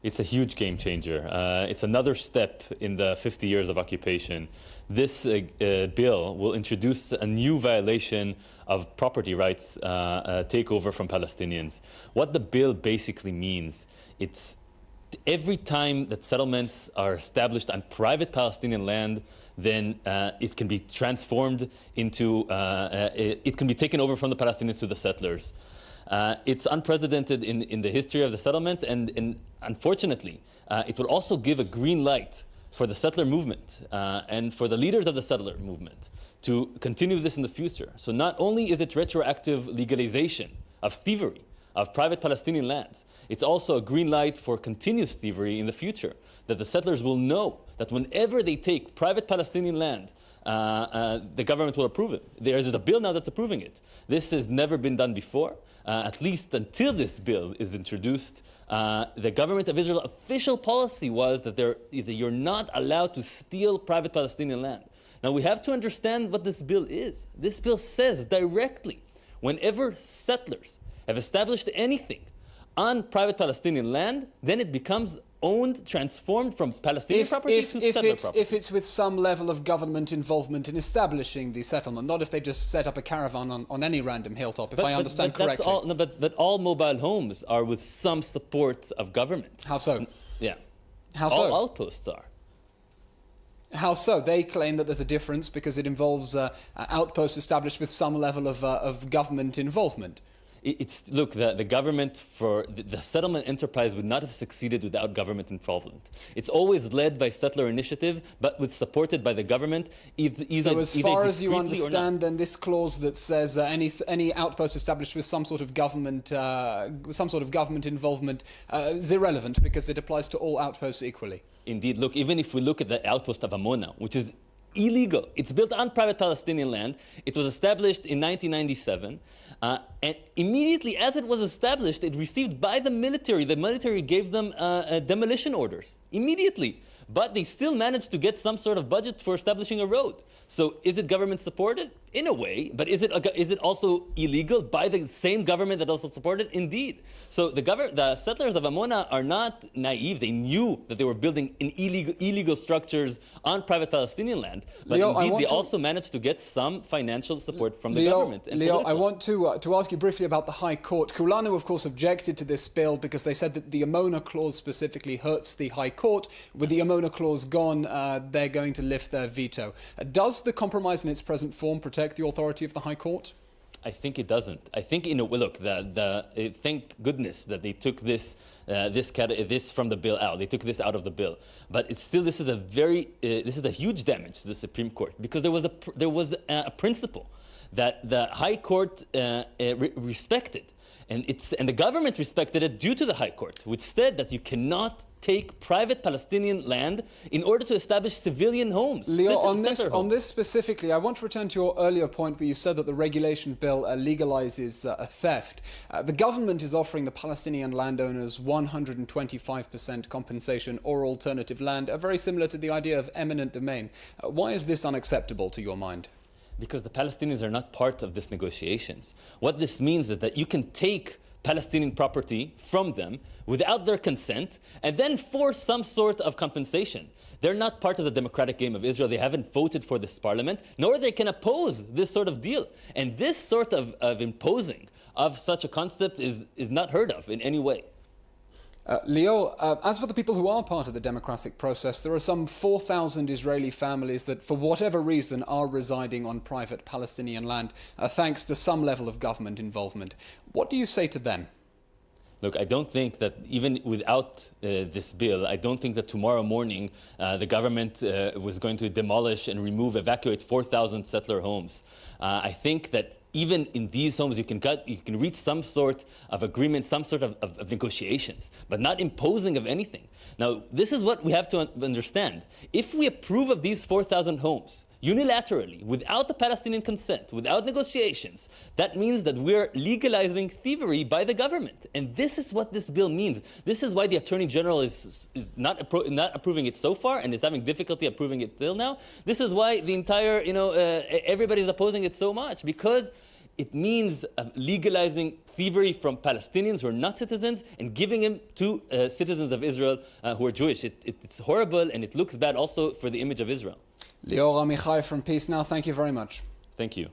It's a huge game changer. It's another step in the 50 years of occupation. This bill will introduce a new violation of property rights takeover from Palestinians. What the bill basically means, it's every time that settlements are established on private Palestinian land, then it can be transformed into, it can be taken over from the Palestinians to the settlers. It's unprecedented in the history of the settlements, and unfortunately, it would also give a green light for the settler movement and for the leaders of the settler movement to continue this in the future. So not only is it retroactive legalization of thievery of private Palestinian lands, it's also a green light for continuous thievery in the future, that the settlers will know that whenever they take private Palestinian land, the government will approve it. There is a bill now that's approving it. This has never been done before. At least until this bill is introduced, the government of Israel official policy was that you're not allowed to steal private Palestinian land. Now we have to understand what this bill is. This bill says directly, whenever settlers have established anything on private Palestinian land, then it becomes owned, transformed from Palestinian property to settler property. If it's with some level of government involvement in establishing the settlement, not if they just set up a caravan on any random hilltop, if I understand correctly. That's all, no, but all mobile homes are with some support of government. How so? Yeah. How so? All outposts are. How so? They claim that there's a difference because it involves outposts established with some level of government involvement. Look, the government for the settlement enterprise would not have succeeded without government involvement. It's always led by settler initiative, but supported by the government. So as far as you understand, then this clause that says any outpost established with some sort of government involvement is irrelevant because it applies to all outposts equally. Indeed. Look, even if we look at the outpost of Amona, which is illegal. It's built on private Palestinian land. It was established in 1997. And immediately as it was established, it received by the military. The military gave them demolition orders immediately. But they still managed to get some sort of budget for establishing a road. So is it government supported? In a way. But is it also illegal by the same government that also supported? Indeed. So the settlers of Amona are not naive. They knew that they were building in illegal structures on private Palestinian land. But Lior, indeed, they also managed to get some financial support from the government. Lior, I want to ask you briefly about the High Court. Kulanu, of course, objected to this bill because they said that the Amona clause specifically hurts the High Court. With the Amona clause gone, they're going to lift their veto. Does the compromise in its present form protect the authority of the High Court? I think it doesn't. I think, look, thank goodness that they took this from the bill out. They took this out of the bill. But it's still, this is a huge damage to the Supreme Court because there was a principle that the High Court respected. And the government respected it due to the High Court, which said that you cannot take private Palestinian land in order to establish civilian homes. Lior, on this specifically, I want to return to your earlier point where you said that the regulation bill legalizes theft. The government is offering the Palestinian landowners 125% compensation or alternative land, very similar to the idea of eminent domain. Why is this unacceptable to your mind? Because the Palestinians are not part of these negotiations. What this means is that you can take Palestinian property from them without their consent and then force some sort of compensation. They're not part of the democratic game of Israel. They haven't voted for this parliament, nor they can oppose this sort of deal. And this sort of imposing of such a concept is not heard of in any way. Lior, as for the people who are part of the democratic process, there are some 4,000 Israeli families that, for whatever reason, are residing on private Palestinian land, thanks to some level of government involvement. What do you say to them? Look, I don't think that even without this bill, I don't think that tomorrow morning the government was going to demolish and evacuate 4,000 settler homes. I think that even in these homes, you can reach some sort of agreement, some sort of negotiations, but not imposing of anything. Now, this is what we have to understand. If we approve of these 4,000 homes unilaterally, without the Palestinian consent, without negotiations, that means that we're legalizing thievery by the government. And this is what this bill means. This is why the Attorney General is not approving it so far and is having difficulty approving it till now. This is why the entire, everybody's opposing it so much, because It means legalizing thievery from Palestinians who are not citizens and giving them to citizens of Israel who are Jewish. It's horrible, and it looks bad also for the image of Israel. Lior Amihai from Peace Now, thank you very much. Thank you.